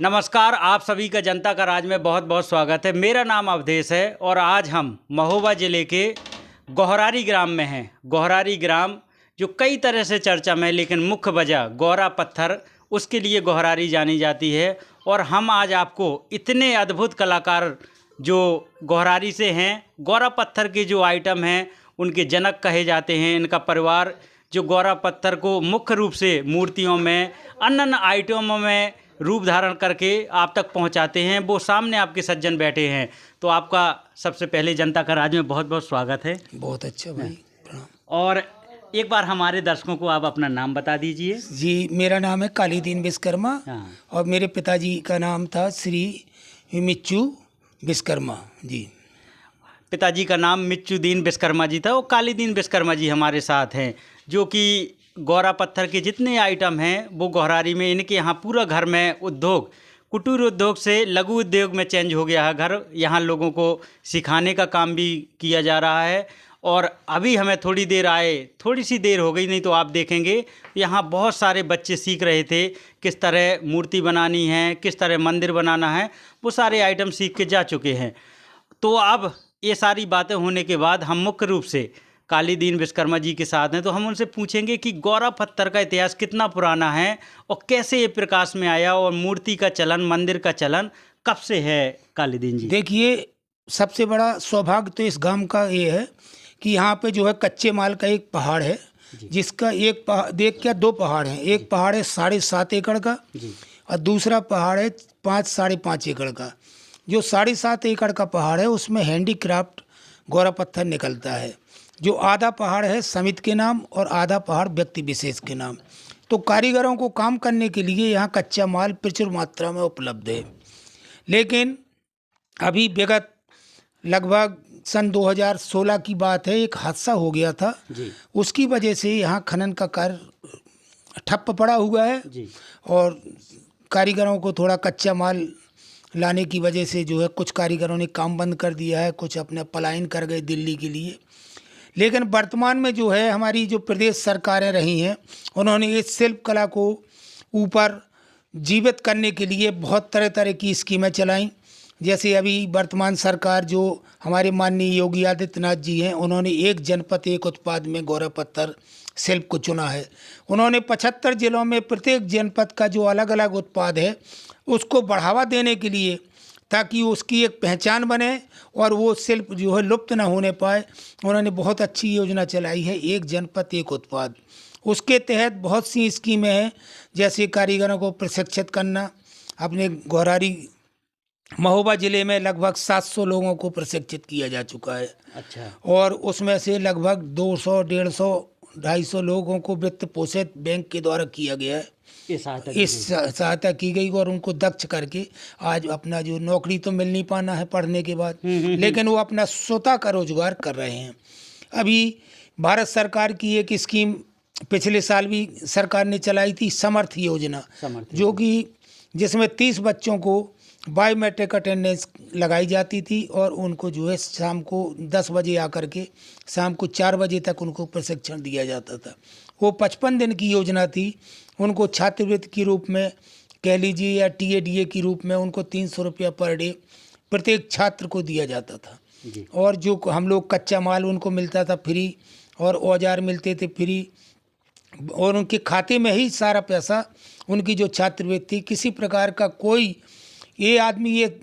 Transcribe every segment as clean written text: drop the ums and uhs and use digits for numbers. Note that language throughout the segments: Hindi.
नमस्कार, आप सभी का जनता का राज में बहुत बहुत स्वागत है। मेरा नाम अवधेश है और आज हम महोबा ज़िले के गोहरारी ग्राम में हैं। गोहरारी ग्राम जो कई तरह से चर्चा में है, लेकिन मुख्य वजह गौरा पत्थर, उसके लिए गोहरारी जानी जाती है। और हम आज आपको इतने अद्भुत कलाकार जो गोहरारी से हैं, गौरा पत्थर के जो आइटम हैं उनके जनक कहे जाते हैं। इनका परिवार जो गौरा पत्थर को मुख्य रूप से मूर्तियों में, अन्य आइटमों में रूप धारण करके आप तक पहुंचाते हैं, वो सामने आपके सज्जन बैठे हैं। तो आपका सबसे पहले जनता का राज में बहुत बहुत स्वागत है। बहुत अच्छा भाई, प्रणाम। और एक बार हमारे दर्शकों को आप अपना नाम बता दीजिए। जी, मेरा नाम है कालीदीन विश्वकर्मा। हाँ। और मेरे पिताजी का नाम था श्री मिच्चू विश्वकर्मा जी। पिताजी का नाम मिच्चुदीन विश्वकर्मा जी था और कालीदीन विश्वकर्मा जी हमारे साथ हैं, जो कि गौरा पत्थर के जितने आइटम हैं वो गोहरारी में, इनके यहाँ पूरा घर में उद्योग, कुटीर उद्योग से लघु उद्योग में चेंज हो गया है घर। यहाँ लोगों को सिखाने का काम भी किया जा रहा है। और अभी हमें थोड़ी सी देर हो गई, नहीं तो आप देखेंगे यहाँ बहुत सारे बच्चे सीख रहे थे किस तरह मूर्ति बनानी है, किस तरह मंदिर बनाना है, वो सारे आइटम सीख के जा चुके हैं। तो अब ये सारी बातें होने के बाद हम मुख्य रूप से कालीदीन विश्वकर्मा जी के साथ हैं, तो हम उनसे पूछेंगे कि गौरा पत्थर का इतिहास कितना पुराना है और कैसे ये प्रकाश में आया, और मूर्ति का चलन, मंदिर का चलन कब से है कालीदीन जी? देखिए, सबसे बड़ा सौभाग्य तो इस गांव का ये है कि यहाँ पे जो है कच्चे माल का एक पहाड़ है, जिसका एक पहाड़ दो पहाड़ हैं। एक पहाड़ है 7.5 एकड़ का और दूसरा पहाड़ है 5-5.5 एकड़ का। जो 7.5 एकड़ का पहाड़ है उसमें हैंडीक्राफ्ट गौरा पत्थर निकलता है। जो आधा पहाड़ है समिति के नाम और आधा पहाड़ व्यक्ति विशेष के नाम। तो कारीगरों को काम करने के लिए यहाँ कच्चा माल प्रचुर मात्रा में उपलब्ध है। लेकिन अभी विगत लगभग सन 2016 की बात है, एक हादसा हो गया था जी। उसकी वजह से यहाँ खनन का कार्य ठप्प पड़ा हुआ है जी। और कारीगरों को थोड़ा कच्चा माल लाने की वजह से जो है कुछ कारीगरों ने काम बंद कर दिया है, कुछ अपने पलायन कर गए दिल्ली के लिए। लेकिन वर्तमान में जो है हमारी जो प्रदेश सरकारें रही हैं, उन्होंने इस शिल्प कला को ऊपर जीवित करने के लिए बहुत तरह तरह की स्कीमें चलाई। जैसे अभी वर्तमान सरकार जो हमारे माननीय योगी आदित्यनाथ जी हैं, उन्होंने एक जनपद एक उत्पाद में गौरा पत्थर शिल्प को चुना है। उन्होंने 75 जिलों में प्रत्येक जनपद का जो अलग अलग उत्पाद है उसको बढ़ावा देने के लिए, ताकि उसकी एक पहचान बने और वो शिल्प जो है लुप्त न होने पाए, उन्होंने बहुत अच्छी योजना चलाई है, एक जनपद एक उत्पाद। उसके तहत बहुत सी स्कीमें हैं, जैसे कारीगरों को प्रशिक्षित करना। अपने गोहरारी महोबा ज़िले में लगभग 700 लोगों को प्रशिक्षित किया जा चुका है। अच्छा। और उसमें से लगभग 200, 150, 250 लोगों को वित्त पोषित बैंक के द्वारा किया गया है। इस सहायता की गई और उनको दक्ष करके आज अपना जो नौकरी तो मिल नहीं पाना है पढ़ने के बाद, लेकिन वो अपना स्वतः का रोजगार कर रहे हैं। अभी भारत सरकार की एक स्कीम पिछले साल भी सरकार ने चलाई थी, समर्थ योजना, जो कि जिसमें 30 बच्चों को बायोमेट्रिक अटेंडेंस लगाई जाती थी और उनको जो है शाम को 10 बजे आकर के शाम को 4 बजे तक उनको प्रशिक्षण दिया जाता था। वो 55 दिन की योजना थी। उनको छात्रवृत्ति के रूप में कह लीजिए या TADA के रूप में उनको 300 रुपया पर डे प्रत्येक छात्र को दिया जाता था। और जो हम लोग कच्चा माल उनको मिलता था फ्री, और औजार मिलते थे फ्री, और उनके खाते में ही सारा पैसा, उनकी जो छात्रवृत्ति, किसी प्रकार का कोई, ये आदमी ये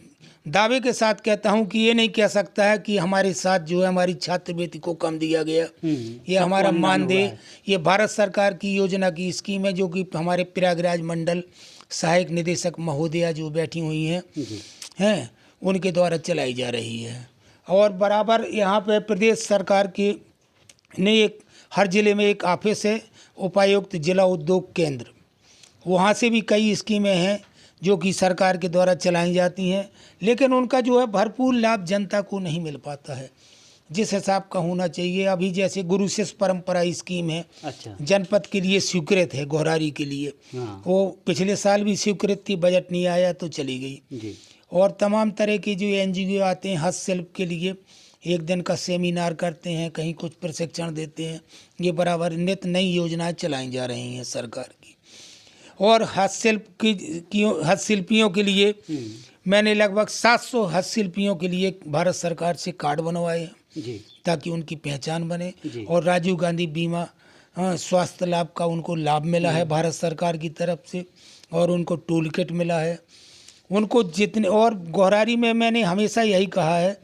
दावे के साथ कहता हूँ कि ये नहीं कह सकता है कि हमारे साथ जो है हमारी छात्रवृत्ति को कम दिया गया, ये हमारा मानदेय। ये भारत सरकार की योजना की स्कीम है, जो कि हमारे प्रयागराज मंडल सहायक निदेशक महोदया जो बैठी हुई हैं उनके द्वारा चलाई जा रही है। और बराबर यहाँ पे प्रदेश सरकार के ने एक हर ज़िले में एक ऑफिस है, उपायुक्त जिला उद्योग केंद्र, वहाँ से भी कई स्कीमें हैं जो कि सरकार के द्वारा चलाई जाती हैं, लेकिन उनका जो है भरपूर लाभ जनता को नहीं मिल पाता है जिस हिसाब का होना चाहिए। अभी जैसे गुरु शिष्य परंपरा स्कीम है, अच्छा, जनपद के लिए स्वीकृत है, गोहरारी के लिए। वो पिछले साल भी स्वीकृत थी, बजट नहीं आया तो चली गई जी। और तमाम तरह के जो NGO आते हैं हस्तशिल्प के लिए, एक दिन का सेमिनार करते हैं, कहीं कुछ प्रशिक्षण देते हैं। ये बराबर नित नई योजनाएं चलाई जा रही हैं सरकार की। और हस्तशिल्पियों के लिए मैंने लगभग 700 हस्तशिल्पियों के लिए भारत सरकार से कार्ड बनवाए हैं जी ताकि उनकी पहचान बने। जी। और राजीव गांधी बीमा स्वास्थ्य लाभ का उनको लाभ मिला है भारत सरकार की तरफ से, और उनको टूल किट मिला है उनको जितने। और गोहरारी में मैंने हमेशा यही कहा है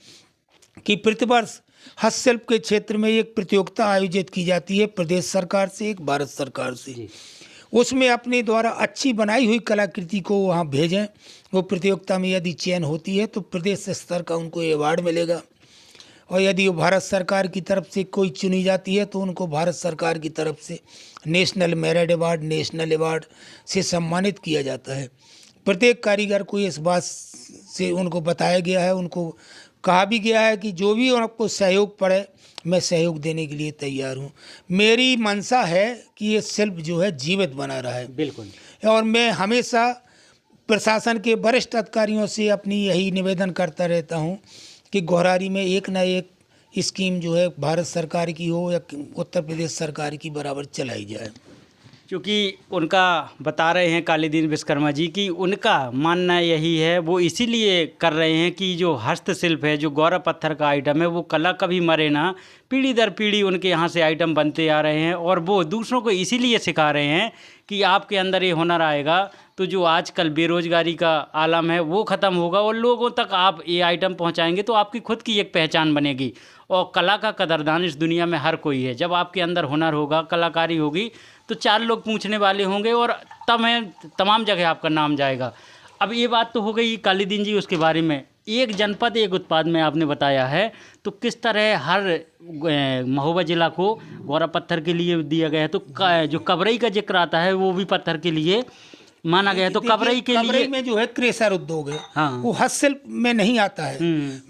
कि प्रतिवर्ष हस्तशिल्प के क्षेत्र में एक प्रतियोगिता आयोजित की जाती है प्रदेश सरकार से, एक भारत सरकार से। जी उसमें अपने द्वारा अच्छी बनाई हुई कलाकृति को वहाँ भेजें। वो प्रतियोगिता में यदि चयन होती है तो प्रदेश स्तर का उनको अवार्ड मिलेगा, और यदि वो भारत सरकार की तरफ से कोई चुनी जाती है तो उनको भारत सरकार की तरफ से national merit award, national award से सम्मानित किया जाता है। प्रत्येक कारीगर को इस बात से उनको बताया गया है, उनको कहा भी गया है कि जो भी आपको सहयोग पड़े मैं सहयोग देने के लिए तैयार हूँ। मेरी मंशा है कि ये शिल्प जो है जीवित बना रहा है। बिल्कुल। और मैं हमेशा प्रशासन के वरिष्ठ अधिकारियों से अपनी यही निवेदन करता रहता हूँ कि गोहरारी में एक ना एक स्कीम जो है भारत सरकार की हो या उत्तर प्रदेश सरकार की बराबर चलाई जाए। क्योंकि उनका बता रहे हैं कालीदीन विश्वकर्मा जी कि उनका मानना यही है, वो इसीलिए कर रहे हैं कि जो हस्तशिल्प है, जो गौरा पत्थर का आइटम है, वो कला कभी मरे ना। पीढ़ी दर पीढ़ी उनके यहाँ से आइटम बनते आ रहे हैं और वो दूसरों को इसीलिए सिखा रहे हैं कि आपके अंदर ये हुनर आएगा तो जो आजकल बेरोजगारी का आलम है वो ख़त्म होगा और लोगों तक आप ये आइटम पहुँचाएंगे तो आपकी खुद की एक पहचान बनेगी। और कला का कदरदान इस दुनिया में हर कोई है। जब आपके अंदर हुनर होगा, कलाकारी होगी तो चार लोग पूछने वाले होंगे और तमाम जगह आपका नाम जाएगा। अब ये बात तो हो गई कालीदीन जी उसके बारे में। एक जनपद एक उत्पाद में आपने बताया है, तो किस तरह हर महोबा जिला को गौरा पत्थर के लिए दिया गया है? तो जो कबरई का जिक्र आता है वो भी पत्थर के लिए माना गया है। तो कबरई के लिए में जो है क्रेशर उद्योग है, हाँ, वो हस्तशिल्प में नहीं आता है।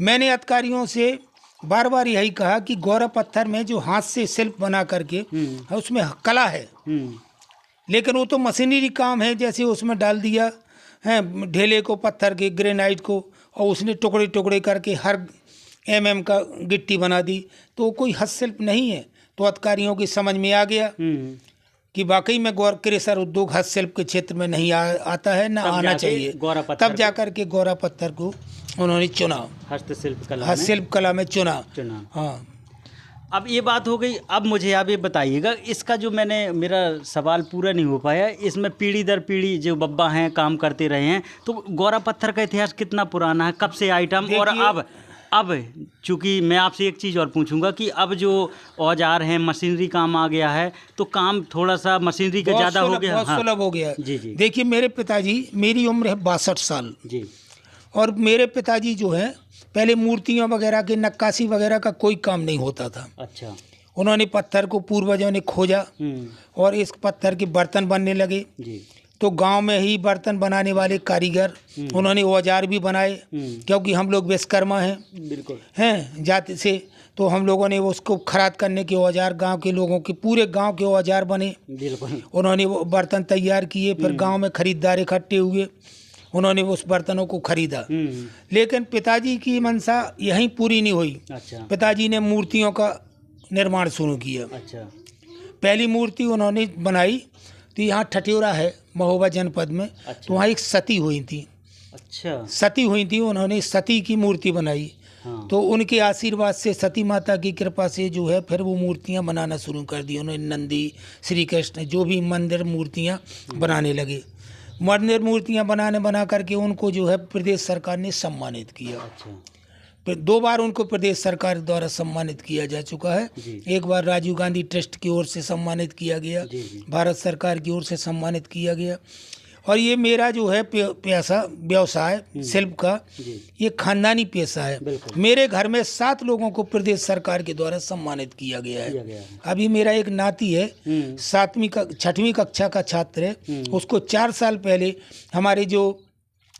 मैंने अधिकारियों से बार बार यही कहा कि गौरा पत्थर में जो हाथ से शिल्प बना करके उसमें कला है, लेकिन वो तो मशीनरी काम है। जैसे उसमें डाल दिया है ढेले को, पत्थर के ग्रेनाइट को, और उसने टुकड़े टुकड़े करके हर MM का गिट्टी बना दी, तो वो कोई हस्तशिल्प नहीं है। तो अधिकारियों की समझ में आ गया कि वाकई में गौर क्रेशर उद्योग हस्तशिल्प के क्षेत्र में नहीं आता है, ना आना चाहिए। तब जाकर के गौरा पत्थर को उन्होंने चुना, हस्तशिल्प कला में चुना। हाँ, अब ये बात हो गई। अब मुझे आप ये बताइएगा, इसका जो मेरा सवाल पूरा नहीं हो पाया, इसमें पीढ़ी दर पीढ़ी जो बब्बा हैं काम करते रहे हैं, तो गौरा पत्थर का इतिहास कितना पुराना है, कब से आइटम? और अब चूँकि मैं आपसे एक चीज़ और पूछूंगा कि अब जो औजार हैं, मशीनरी काम आ गया है, तो काम थोड़ा सा मशीनरी का ज़्यादा हो गया, बहुत सुलभ हो गया है। जी जी। देखिए मेरे पिताजी, मेरी उम्र है 62 साल जी, और मेरे पिताजी जो है पहले मूर्तियों वगैरह के नक्काशी वगैरह का कोई काम नहीं होता था। अच्छा। उन्होंने पत्थर को पूर्वजों ने खोजा और इस पत्थर के बर्तन बनने लगे। जी। तो गांव में ही बर्तन बनाने वाले कारीगर उन्होंने औजार भी बनाए, क्योंकि हम लोग विश्वकर्मा हैं, बिल्कुल हैं जाति से, तो हम लोगों ने उसको खराद करने के औजार, गांव के लोगों के पूरे गांव के औजार बने। बिल्कुल। उन्होंने वो बर्तन तैयार किए, फिर गांव में खरीदार इकट्ठे हुए, उन्होंने उस बर्तनों को खरीदा। लेकिन पिताजी की मंशा यहीं पूरी नहीं हुई। अच्छा। पिताजी ने मूर्तियों का निर्माण शुरू किया। अच्छा। पहली मूर्ति उन्होंने बनाई तो यहाँ ठठियोरा है महोबा जनपद में। अच्छा। तो वहाँ एक सती हुई थी। अच्छा। सती हुई थी, उन्होंने सती की मूर्ति बनाई। हाँ। तो उनके आशीर्वाद से, सती माता की कृपा से जो है फिर वो मूर्तियाँ बनाना शुरू कर दी उन्होंने। नंदी, श्री कृष्ण, जो भी मंदिर मूर्तियाँ बनाने लगे। मंदिर मूर्तियाँ बना करके उनको जो है प्रदेश सरकार ने सम्मानित किया। अच्छा। 2 बार उनको प्रदेश सरकार द्वारा सम्मानित किया जा चुका है। एक बार राजीव गांधी ट्रस्ट की ओर से सम्मानित किया गया, भारत सरकार की ओर से सम्मानित किया गया। और ये मेरा जो है पैसा व्यवसाय शिल्प का, ये खानदानी पेशा है। मेरे घर में 7 लोगों को प्रदेश सरकार के द्वारा सम्मानित किया गया है। अभी मेरा एक नाती है, 6वीं कक्षा का छात्र है, उसको 4 साल पहले हमारे जो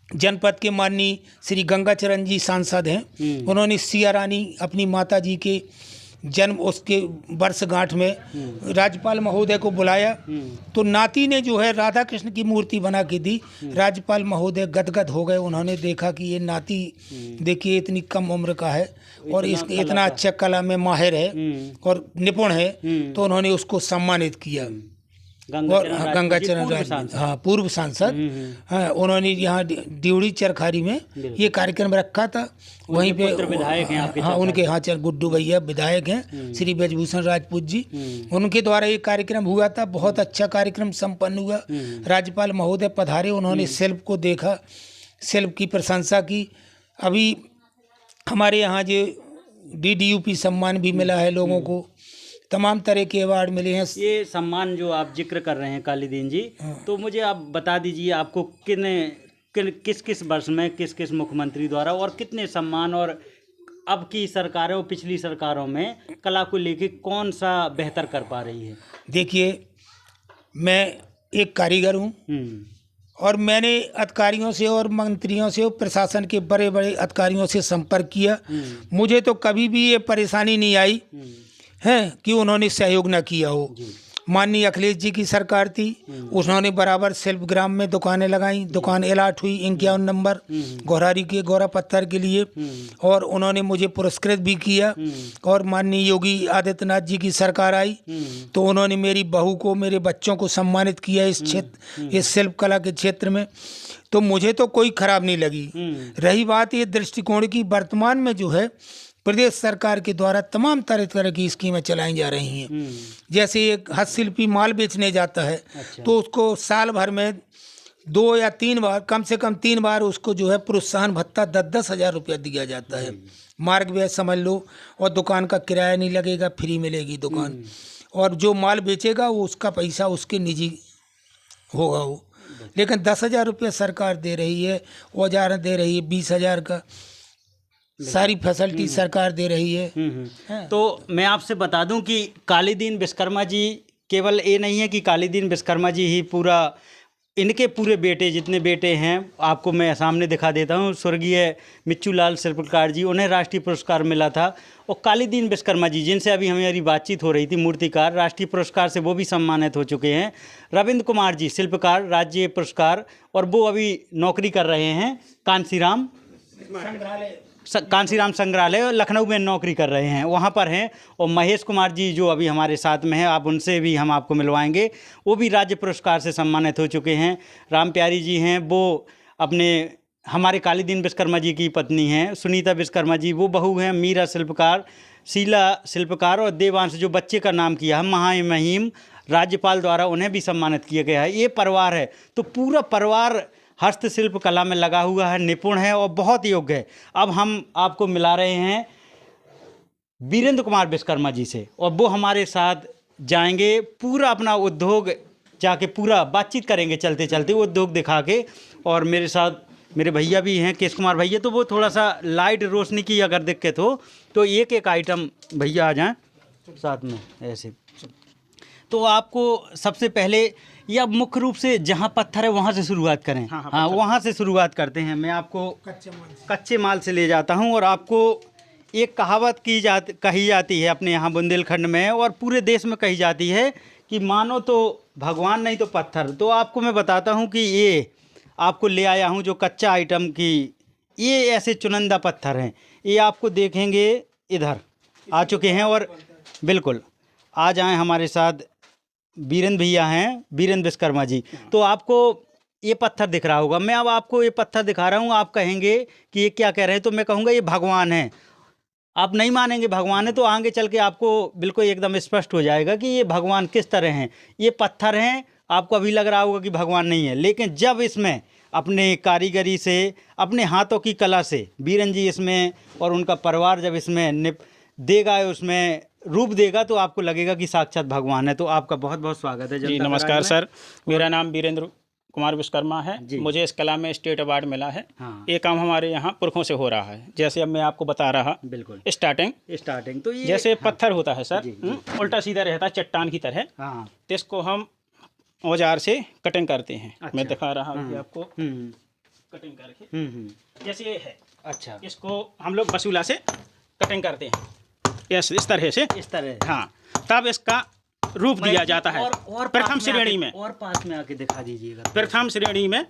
जनपद के माननीय श्री गंगाचरण जी सांसद हैं, उन्होंने सिया रानी अपनी माता जी के जन्म उसके वर्षगांठ में राज्यपाल महोदय को बुलाया। तो नाती ने जो है राधा कृष्ण की मूर्ति बना के दी। राज्यपाल महोदय गदगद हो गए। उन्होंने देखा कि ये नाती देखिए इतनी कम उम्र का है और इसके इतना अच्छा कला में माहिर है और निपुण है, तो उन्होंने उसको सम्मानित किया। गंगाचरण राजपूत, हाँ, पूर्व सांसद। हाँ, उन्होंने यहाँ ड्यूड़ी चरखारी में ये कार्यक्रम रखा था। वहीं पे विधायक हैं आपके, हाँ, उनके हाँ गुड्डू भैया विधायक हैं, श्री ब्रजभूषण राजपूत जी, उनके द्वारा ये कार्यक्रम हुआ था। बहुत अच्छा कार्यक्रम संपन्न हुआ। राज्यपाल महोदय पधारे, उन्होंने शिल्प को देखा, शिल्प की प्रशंसा की। अभी हमारे यहाँ जो DDUP सम्मान भी मिला है लोगों को, तमाम तरह के अवार्ड मिले हैं। ये सम्मान जो आप जिक्र कर रहे हैं कालीदीन जी, तो मुझे आप बता दीजिए आपको किस किस वर्ष में किस किस मुख्यमंत्री द्वारा और कितने सम्मान, और अब की सरकारों पिछली सरकारों में कला को लेके कौन सा बेहतर कर पा रही है? देखिए, मैं एक कारीगर हूँ और मैंने अधिकारियों से और मंत्रियों से और प्रशासन के बड़े बड़े अधिकारियों से संपर्क किया। मुझे तो कभी भी ये परेशानी नहीं आई है कि उन्होंने सहयोग न किया हो। माननीय अखिलेश जी की सरकार थी, उन्होंने बराबर शिल्पग्राम में दुकानें लगाई, दुकान अलॉट हुई 51 नंबर गोरारी के गोरा पत्थर के लिए, और उन्होंने मुझे पुरस्कृत भी किया। और माननीय योगी आदित्यनाथ जी की सरकार आई तो उन्होंने मेरी बहू को, मेरे बच्चों को सम्मानित किया इस क्षेत्र, इस शिल्प कला के क्षेत्र में। तो मुझे तो कोई खराब नहीं लगी। रही बात ये दृष्टिकोण की, वर्तमान में जो है प्रदेश सरकार के द्वारा तमाम तरह की स्कीमें चलाई जा रही हैं। जैसे एक हस्तशिल्पी माल बेचने जाता है तो उसको साल भर में 2 या 3 बार, कम से कम 3 बार उसको जो है प्रोत्साहन भत्ता 10-10 हज़ार रुपया दिया जाता है। मार्ग व्यय समझ लो, और दुकान का किराया नहीं लगेगा, फ्री मिलेगी दुकान, और जो माल बेचेगा वो उसका पैसा उसके निजी होगा वो। लेकिन 10,000 रुपया सरकार दे रही है, औजार दे रही है 20,000 का, सारी फैसिलिटी सरकार दे रही है। तो मैं आपसे बता दूं कि कालीदीन विश्वकर्मा जी केवल ये नहीं है कि कालीदीन विश्वकर्मा जी ही पूरा, इनके पूरे बेटे जितने बेटे हैं आपको मैं सामने दिखा देता हूं। स्वर्गीय मिच्चूलाल शिल्पकार जी, उन्हें राष्ट्रीय पुरस्कार मिला था, और कालीदीन विश्वकर्मा जी जिनसे अभी हमारी बातचीत हो रही थी, मूर्तिकार, राष्ट्रीय पुरस्कार से वो भी सम्मानित हो चुके हैं। रविंद्र कुमार जी शिल्पकार, राज्य पुरस्कार, और वो अभी नौकरी कर रहे हैं कांसीराम संग्रहालय लखनऊ में नौकरी कर रहे हैं, वहाँ पर हैं। और महेश कुमार जी जो अभी हमारे साथ में हैं, आप उनसे भी हम आपको मिलवाएंगे, वो भी राज्य पुरस्कार से सम्मानित हो चुके हैं। राम प्यारी जी हैं, वो अपने हमारे कालीदीन विश्वकर्मा जी की पत्नी हैं। सुनीता विश्वकर्मा जी वो बहू हैं। मीरा शिल्पकार, शीला शिल्पकार, और देवांश जो बच्चे का नाम किया है महामहिम, राज्यपाल द्वारा उन्हें भी सम्मानित किया गया है। ये परिवार है, तो पूरा परिवार हस्तशिल्प कला में लगा हुआ है, निपुण है और बहुत योग्य है। अब हम आपको मिला रहे हैं वीरेंद्र कुमार विश्वकर्मा जी से, और वो हमारे साथ जाएंगे, पूरा अपना उद्योग जाके पूरा बातचीत करेंगे चलते चलते, उद्योग दिखा के। और मेरे साथ मेरे भैया भी हैं, केश कुमार भैया, तो वो थोड़ा सा लाइट रोशनी की अगर दिक्कत हो तो एक एक आइटम भैया आ जाएं साथ में ऐसे। तो आपको सबसे पहले या मुख्य रूप से जहाँ पत्थर है वहाँ से शुरुआत करें। हाँ, वहाँ से शुरुआत करते हैं। मैं आपको कच्चे माल से ले जाता हूँ, और आपको एक कहावत कही जाती है अपने यहाँ बुंदेलखंड में और पूरे देश में कही जाती है कि मानो तो भगवान नहीं तो पत्थर। तो आपको मैं बताता हूँ कि ये आपको ले आया हूँ जो कच्चा आइटम की, ये ऐसे चुनिंदा पत्थर हैं। ये आपको देखेंगे इधर आ चुके हैं, और बिल्कुल आ जाएं हमारे साथ। वीरेंद्र भैया हैं, वीरेंद्र विश्वकर्मा जी। तो आपको ये पत्थर दिख रहा होगा, मैं अब आपको ये पत्थर दिखा रहा हूँ। आप कहेंगे कि ये क्या कह रहे हैं, तो मैं कहूँगा ये भगवान है। आप नहीं मानेंगे भगवान है, तो आगे चल के आपको बिल्कुल एकदम स्पष्ट हो जाएगा कि ये भगवान किस तरह हैं। ये पत्थर हैं, आपको अभी लग रहा होगा कि भगवान नहीं है, लेकिन जब इसमें अपने कारीगरी से, अपने हाथों की कला से वीरेंद्र जी इसमें और उनका परिवार जब इसमें देगा, उसमें रूप देगा, तो आपको लगेगा कि साक्षात भगवान है। तो आपका बहुत बहुत स्वागत है। जी नमस्कार सर, मेरा नाम वीरेंद्र कुमार विश्वकर्मा है। मुझे इस कला में स्टेट अवार्ड मिला है। ये काम हमारे यहाँ पुरखों से हो रहा है। जैसे अब मैं आपको बता रहा, बिल्कुल स्टार्टिंग तो ये जैसे पत्थर होता है सर, उल्टा सीधा रहता है चट्टान की तरह। तो इसको हम औजार से कटिंग करते हैं। मैं दिखा रहा हूँ आपको कटिंग करके, जैसे ये है। अच्छा, इसको हम लोग बसूला से कटिंग करते हैं इस तरह से, इस तरह। हाँ, तब इसका रूप दिया जाता है। और प्रथम श्रेणी में, और पास में आके दिखा दीजिएगा। प्रथम श्रेणी में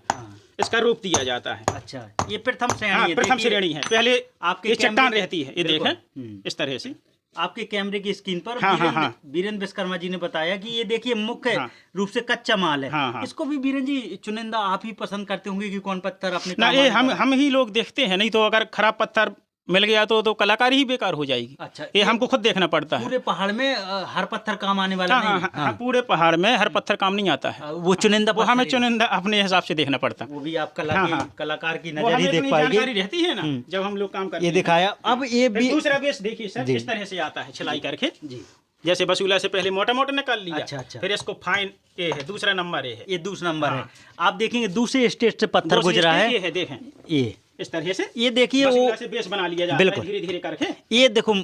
इसका रूप दिया जाता है। अच्छा, ये प्रथम श्रेणी है। प्रथम श्रेणी है। पहले आपके ये चट्टान रहती है, ये देखें इस तरह से आपके कैमरे की स्क्रीन पर हाँ, हाँ, हाँ। बीरेंद्र विश्वकर्मा जी ने बताया कि ये देखिए मुख्य रूप से कच्चा माल है। हाँ, हाँ। इसको भी बीरेंद्र जी चुनिंदा आप ही पसंद करते होंगे कि कौन पत्थर अपने ना, काम ये आने वाला है? हम ही लोग देखते हैं, नहीं तो अगर खराब पत्थर मिल गया तो कलाकारी ही बेकार हो जाएगी। अच्छा, ये हमको खुद देखना पड़ता है। पूरे पहाड़ में हर पत्थर काम आने वाला हाँ, नहीं हाँ, है। हाँ, पूरे पहाड़ में हर पत्थर काम नहीं आता है। वो चुनिंदा वो हमें पत्थर ही- चुनिंदा अपने हिसाब से देखना पड़ता है। वो भी आप हाँ। कलाकार की वो नजर ही हमें देख इतनी पाएगी। जानकारी रहती है ना जब हम लोग काम करते ये हैं। दिखाया। अब ये फिर भी दूसरा बेस देखिए सर, जी। इस तरह से आता है छिलाई करके। जी, जैसे बसूला से पहले मोटा मोटा निकाल लिया। अच्छा, अच्छा। फिर इसको फाइन ये है, दूसरा नंबर ये है। ये दूसरा नंबर है। हाँ। आप देखेंगे दूसरे स्टेट से पत्थर दूसरी गुजरा स्टेज है। ये है, देखें ये इस तरह से ये देखिए वो बसूला से बेस बना लिया जाता है बिल्कुल। धीरे धीरे करके। ये देखो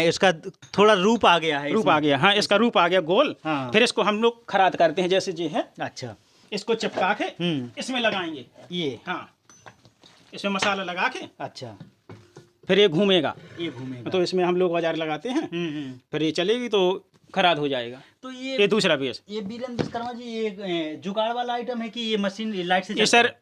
इसका थोड़ा रूप आ गया है रूप इसमें। आ गया, हाँ, इसका रूप आ गया गोल। हाँ। फिर इसको हम लोग खराद करते हैं, जैसे ये है, अच्छा, इसको चिपका के इसमें लगाएंगे। ये हाँ, इसमें मसाला लगा के अच्छा, फिर ये घूमेगा। ये घूमेगा। तो इसमें हम लोग औजार लगाते हैं, फिर ये चलेगी तो खराद हो जाएगा। तो ये दूसरा बेस। ये बीरेंद्र विश्वकर्मा जी ये जुगाड़ वाला आइटम है कि ये मशीन लाइट से ये चलता सर है?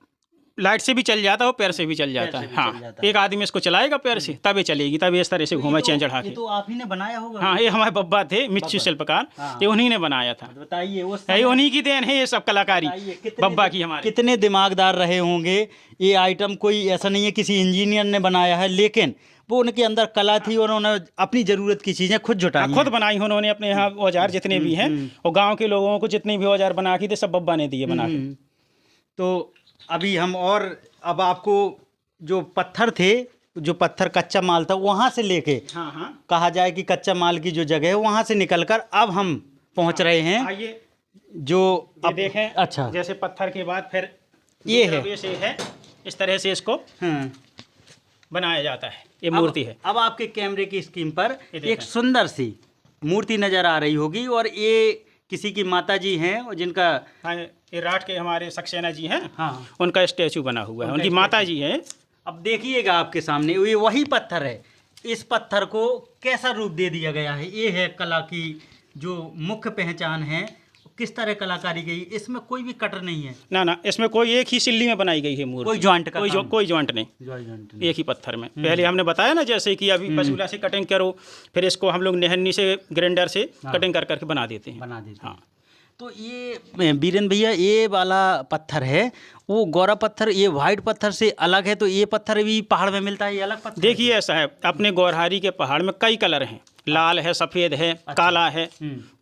लाइट से भी चल जाता है और पैर से भी चल जाता से है। भी हाँ, चल जाता है। एक आदमी इसको चलाएगा पैर से तब ये चलेगी, तब ये इस तरह से घूमे चेंज चढ़ा ये के। तो आप ही ने बनाया होगा। हाँ, ये हमारे बब्बा थे मिच्छु शिल्पकार, हाँ। ये उन्हीं ने बनाया था। बताइए उस ये उन्हीं की देन है ये सब कलाकारी, बताइए, कितने बब्बा की हमारे। कितने दिमागदार रहे होंगे। ये आइटम कोई ऐसा नहीं है किसी इंजीनियर ने बनाया है, लेकिन वो उनके अंदर कला थी और उन्होंने अपनी जरूरत की चीजें खुद जुटाई खुद बनाई उन्होंने अपने यहाँ औजार जितने भी हैं, और गांव के लोगों को जितने भी औजार बना के थे सब बब्बा ने दिए बना के। तो अभी हम और अब आपको जो पत्थर थे, जो पत्थर कच्चा माल था वहाँ से लेके हाँ, हाँ, कहा जाए कि कच्चा माल की जो जगह है वहाँ से निकलकर अब हम पहुँच रहे हैं आइए जो ये देखें। अच्छा, जैसे पत्थर के बाद फिर ये दूसरा है। बेस ये है, इस तरह से इसको हाँ। बनाया जाता है। ये मूर्ति है। अब आपके कैमरे की स्क्रीन पर ये देखें। एक सुंदर सी मूर्ति नजर आ रही होगी और ये किसी की माता जी हैं और जिनका हाँ, ये राठ के हमारे सक्सेना जी हैं, हाँ, उनका स्टैचू बना हुआ है, उनका उनकी माता जी हैं। अब देखिएगा आपके सामने ये वही पत्थर है। इस पत्थर को कैसा रूप दे दिया गया है। ये है कला की जो मुख्य पहचान है, किस तरह कलाकारी गई। इसमें कोई भी कटर नहीं है, ना ना, इसमें कोई एक ही सिल्ली में बनाई गई है मूर्ति, कोई जॉइंट का काम। कोई जॉइंट नहीं, एक ही पत्थर में। पहले हमने बताया ना जैसे कि अभी पसूला से कटिंग करो, फिर इसको हम लोग नेहन्नी से ग्राइंडर से कटिंग कर करके बना देते हैं। बना देते हैं। हाँ, तो ये बीरेन भैया ये वाला पत्थर है, वो गौरा पत्थर ये वाइट पत्थर से अलग है। तो ये पत्थर भी पहाड़ में मिलता है, ये अलग पत्थर देखिए ऐसा है, अपने गौरहारी के पहाड़ में कई कलर हैं, लाल है, सफ़ेद है, काला है,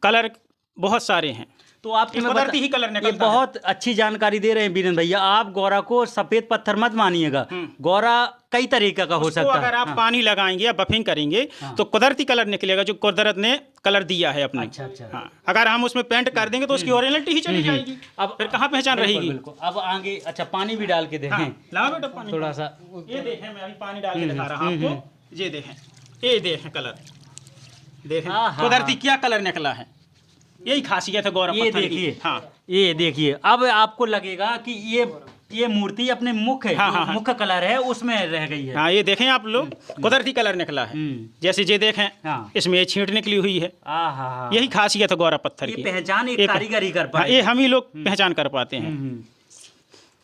कलर बहुत सारे हैं। तो आप इस कुदरती ही कलर निकलता ये है। बहुत अच्छी जानकारी दे रहे हैं बीरेन भैया। आप गौरा को सफेद पत्थर मत मानिएगा, गौरा कई तरीके का हो उसको सकता अगर है। आप पानी लगाएंगे या बफिंग करेंगे तो कुदरती कलर निकलेगा, जो कुदरत ने कलर दिया है अपने। अच्छा, अच्छा। हाँ, अगर हम उसमें पेंट कर देंगे तो उसकी ओरिजिनलिटी ही चली जाएगी। अब फिर कहाँ पहचान रहेगी। बिल्कुल। अब आगे अच्छा पानी भी डाल के देखें। हाँ, लाओ बेटा पानी थोड़ा सा ये देखें, मैं अभी पानी डाल के दिखा रहा हूँ आपको। ये देखें कलर, देखें हाँ, हाँ, कुदरती क्या कलर निकला है। यही खासियत है गौरव ये पत्थर की। देखिए, हाँ, ये देखिए। अब आपको लगेगा कि ये मूर्ति अपने मुख्य हाँ, हाँ। मुख्य कलर है उसमें रह गई है। हाँ, ये देखें आप लोग, कुदरती कलर निकला है। जैसे ये देखें, हाँ। इसमें ये छींट निकली हुई है। हाँ, यही खासियत है गौरव पत्थर ये की। पहचान एक एक- कारीगर ही कर हाँ, पाए। ये हम ही लोग पहचान कर पाते हैं।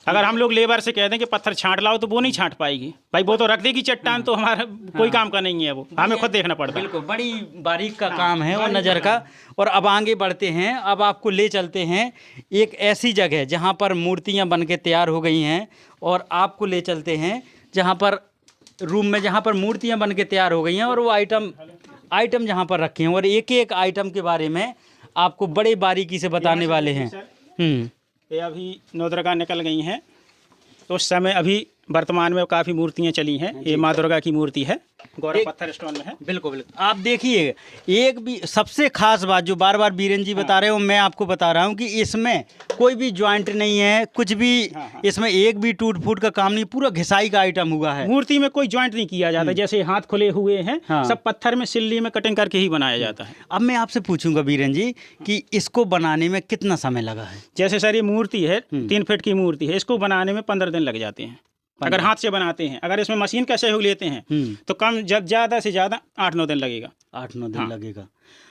अगर हम लोग लेबर से कह दें कि पत्थर छांट लाओ तो वो नहीं छांट पाएगी भाई, वो तो रख देगी चट्टान, तो हमारा कोई काम का नहीं है, वो हमें खुद देखना पड़ता है। बिल्कुल, बड़ी बारीक का काम है और नज़र का। और अब आगे बढ़ते हैं, अब आपको ले चलते हैं एक ऐसी जगह जहाँ पर मूर्तियाँ बन के तैयार हो गई हैं, और आपको ले चलते हैं जहाँ पर रूम में जहाँ पर मूर्तियाँ बन के तैयार हो गई हैं और वो आइटम जहाँ पर रखे हैं, और एक एक आइटम के बारे में आपको बड़े बारीकी से बताने वाले हैं। ये अभी नवदुर्गा निकल गई हैं, तो उस समय अभी वर्तमान में काफ़ी मूर्तियाँ चली हैं। ये माँ दुर्गा की मूर्ति है, गौरव पत्थर स्टोन में है। बिल्कुल बिल्कुल। आप देखिए, एक भी सबसे खास बात जो बार बार बीरेन जी बता रहे हो, मैं आपको बता रहा हूँ कि इसमें कोई भी जॉइंट नहीं है, कुछ भी इसमें एक भी टूट फूट का काम नहीं, पूरा घिसाई का आइटम हुआ है। मूर्ति में कोई जॉइंट नहीं किया जाता, जैसे हाथ खुले हुए हैं, हाँ। सब पत्थर में सिल्ली में कटिंग करके ही बनाया जाता है। अब मैं आपसे पूछूंगा बीरेन जी कि इसको बनाने में कितना समय लगा है। जैसे सर ये मूर्ति है 3 फीट की मूर्ति है, इसको बनाने में 15 दिन लग जाते हैं अगर हाथ से बनाते हैं। अगर इसमें मशीन का सहयोग लेते हैं तो कम, जब ज़्यादा से ज़्यादा 8-9 दिन लगेगा। 8-9 दिन लगेगा।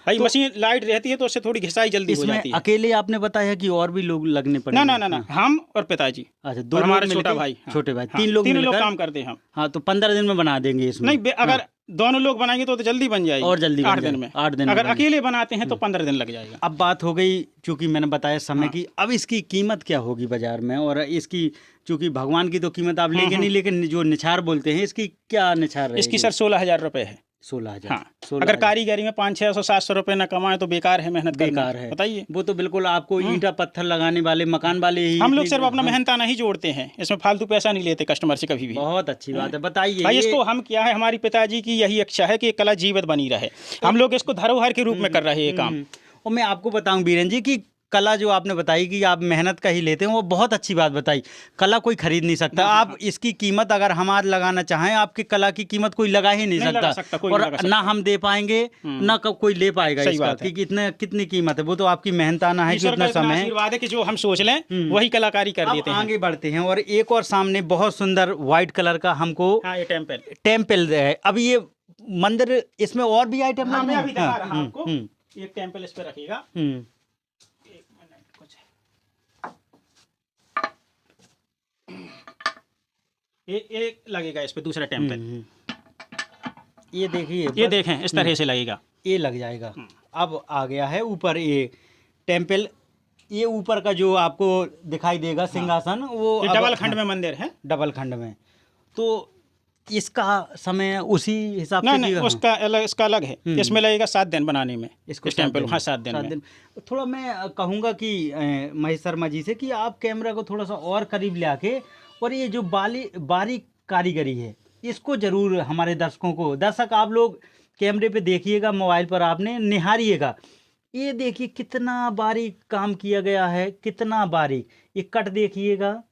भाई मशीन लाइट रहती है तो उससे थोड़ी घिसाई जल्दी हो जाती इसमें है। अकेले आपने बताया कि और भी लोग लगने पड़े? ना, हम और पिताजी, अच्छा, और दो हमारे लोग छोटा मिलके- भाई, छोटे भाई, हाँ, 3 लोग तीनों लोग मिलकर- काम करते हैं हम। हाँ, तो 15 दिन में बना देंगे इसमें। नहीं, अगर दोनों लोग बनाएंगे तो जल्दी बन जाएगी, और जल्दी 8 दिन में। 8 दिन अगर में अकेले बनाते हैं तो 15 दिन लग जाएगा। अब बात हो गई चूंकि मैंने बताया समय की, अब इसकी कीमत क्या होगी बाजार में, और इसकी चूंकि भगवान की तो कीमत आप लेंगे नहीं, लेकिन जो निछार बोलते हैं इसकी क्या निछार रहेगी? इसकी सर 16,000 रुपए है। 16,000। हाँ, 16,000। अगर कारीगरी में 500-600-700 रुपए न कमाए तो बेकार है मेहनत करना। बेकार है, बताइए। वो तो बिल्कुल आपको ईंटा पत्थर लगाने वाले मकान वाले ही, हम लोग सिर्फ अपना मेहनताना ही जोड़ते हैं, इसमें फालतू पैसा नहीं लेते कस्टमर से कभी भी। बहुत अच्छी बात है, बताइए भाई ये- इसको हम क्या है, हमारी पिताजी की यही इच्छा है कि ये कला जीवित बनी रहे। हम लोग इसको धरोहर के रूप में कर रहे हैं ये काम। और मैं आपको बताऊं बीरेन जी की कला जो आपने बताई कि आप मेहनत का ही लेते हैं, वो बहुत अच्छी बात बताई। कला कोई खरीद नहीं सकता। आप इसकी कीमत अगर हम आज लगाना चाहें, आपकी कला की कीमत कोई लगा ही नहीं लगा सकता, कोई और नहीं लगा सकता। ना हम दे पाएंगे ना कोई ले पाएगा सही इसका, बात है। कि कितनी कीमत है। वो तो आपकी मेहनताना है, ईश्वर कितना का इतना समय है। आशीर्वाद है कि जो हम सोच लें वही कलाकारी कर अब देते हैं। आगे बढ़ते हैं, और एक और सामने बहुत सुंदर व्हाइट कलर का हमको हाँ, ये टेम्पल। टेम्पल है। अब ये मंदिर, इसमें और भी आइटम हाँ, लगते मैं हैं? अभी दिखा हाँ, रहा हूं आपको। एक टेम्पल इस पे रखिएगा। हम्म। एक मिनट, कुछ एक लगेगा इस पे दूसरा टेम्पल। ये देखिए, ये देखें इस तरह से लगेगा। ये लग जाएगा। अब आ गया है ऊपर ये टेम्पल, ये ऊपर का जो आपको दिखाई देगा सिंहासन, वो ये अब- डबल खंड में मंदिर है। डबल खंड में। तो इसका समय उसी हिसाब ना से नहीं, दिया- उसका अलग, इसका अलग है। इसमें लगेगा 7 दिन बनाने में इसको इस टेम्पल। हाँ, 7 7 दिन में। थोड़ा मैं कहूँगा कि महेश शर्मा जी से कि आप कैमरा को थोड़ा सा और करीब ले आके, और ये जो बारीक कारीगरी है इसको जरूर हमारे दर्शकों को, दर्शक आप लोग कैमरे पे देखिएगा, मोबाइल पर आपने निहारिएगा। ये देखिए कितना बारीक काम किया गया है, कितना बारीक। ये कट देखिएगा,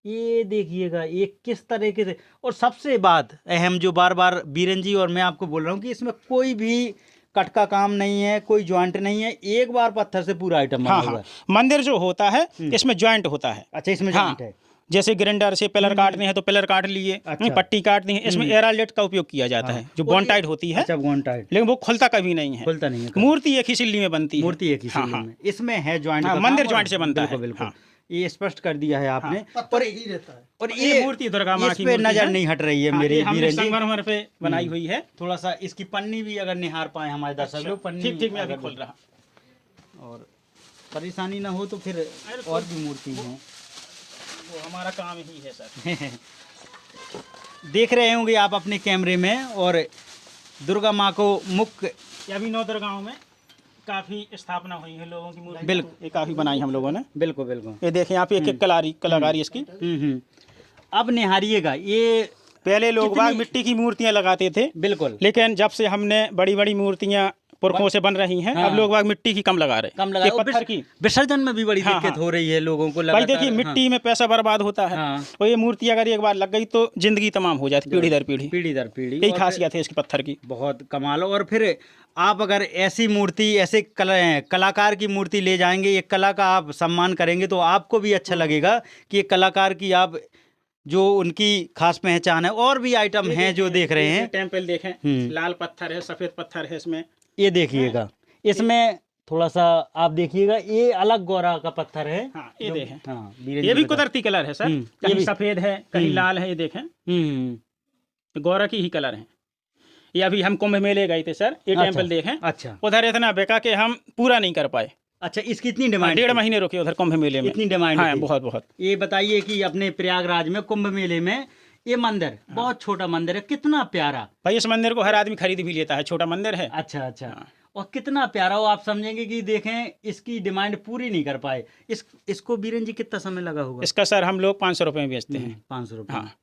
ये देखिएगा ये किस तरीके से। और सबसे बात अहम जो बार बार बीरन जी और मैं आपको बोल रहा हूँ कि इसमें कोई भी कट का काम नहीं है, कोई जॉइंट नहीं है, एक बार पत्थर से पूरा आइटम बना हाँ हुआ हाँ, है। मंदिर जो होता है इसमें जॉइंट होता है। अच्छा, इसमें हाँ, जॉइंट है। जैसे ग्राइंडर से पिलर काटने हैं तो पिलर काट लिए, अच्छा। पट्टी काटनी है, इसमें एरालेट का उपयोग किया जाता है, जो बॉन्टाइट होती है। अच्छा, बॉन्टाइट लेकिन वो खुलता कभी नहीं है, खुलता नहीं है। मूर्ति एक ही सिल्ली में बनती है। मूर्ति एक ही हाँ, सिल्ली हाँ। में। इसमें है जॉइंट हाँ, का मंदिर काम, जॉइंट और से बनता बिल्कुल है। बिल्कुल हाँ। ये स्पष्ट कर दिया है आपने। पत्थर एक ही रहता है। और ये मूर्ति दुर्गा माँ इस की पे मूर्ति नजर है। नहीं हट रही है हाँ, मेरे ये हमने बीरन जी। संगमरमर पे बनाई हुई है। थोड़ा सा इसकी पन्नी भी अगर निहार पाए हमारे दर्शक लोग, पन्नी ठीक ठीक, मैं अभी अगर- खोल रहा। और परेशानी ना हो तो फिर और भी मूर्ति हैं। वो हमारा काम ही है सर। देख रहे होंगे आप अपने कैमरे में, और दुर्गा माँ को मुख्य ये अभी 9 दुर्गाओं में काफी स्थापना हुई है लोगों की मूर्ति। बिल्कुल। ये काफी बनाई हम लोगों ने। बिल्कुल बिल्कुल। ये देखें आप, एक एक कलाकारी इसकी। अब निहारिएगा, ये पहले लोग कितनी- बाग मिट्टी की मूर्तियां लगाते थे, बिल्कुल लेकिन जब से हमने बड़ी बड़ी मूर्तियां पुरखों से बन रही हैं, हाँ। अब लोग बाग मिट्टी की कम लगा रहे हैं। कम लगा, ये और पत्थर की। विसर्जन में भी बड़ी हाँ, दिक्कत हाँ। हो रही है लोगों को भाई लगातार। देखिए, मिट्टी में पैसा बर्बाद होता है, हाँ। और ये मूर्ति अगर एक बार लग गई तो जिंदगी तमाम हो जाती, पीढ़ी दर पीढ़ी। पीढ़ी दर पीढ़ी। यही और खासियत है इसकी पत्थर की। बहुत कमाल। और फिर आप अगर ऐसी मूर्ति, ऐसे कलाकार की मूर्ति ले जाएंगे, एक कला का आप सम्मान करेंगे, तो आपको भी अच्छा लगेगा कि एक कलाकार की आप जो उनकी खास पहचान है। और भी आइटम हैं जो देख रहे हैं। टेम्पल देखें, लाल पत्थर है, सफेद पत्थर है इसमें। ये देखिएगा, इसमें थोड़ा सा आप देखिएगा, ये अलग गौरा का पत्थर है। हाँ, ये देखें, हाँ, बीरन ये जी भी बता- कुदरती कलर है सर। ये कहीं भी- सफेद है, कहीं लाल है। ये देखें, ये गौरा की ही कलर है। ये अभी हम कुंभ मेले गए थे सर, ये अच्छा। टेम्पल देखें, अच्छा उधर इतना बेका कि हम पूरा नहीं कर पाए। अच्छा, इसकी इतनी डिमांड 1.5 महीने रुके उधर कुंभ मेले में। इतनी डिमांड हाँ, थी। बहुत बहुत। ये बताइए कि अपने प्रयागराज में कुंभ मेले में ये मंदिर बहुत छोटा मंदिर है, कितना प्यारा। भाई इस मंदिर को हर आदमी खरीद भी लेता है, छोटा मंदिर है। अच्छा अच्छा। और कितना प्यारा हो, आप समझेंगे कि देखें इसकी डिमांड पूरी नहीं कर पाए। इसको बीरन जी कितना समय लगा होगा? इसका सर हम लोग 500 रुपये में बेचते हैं। 500 रुपये। हाँ।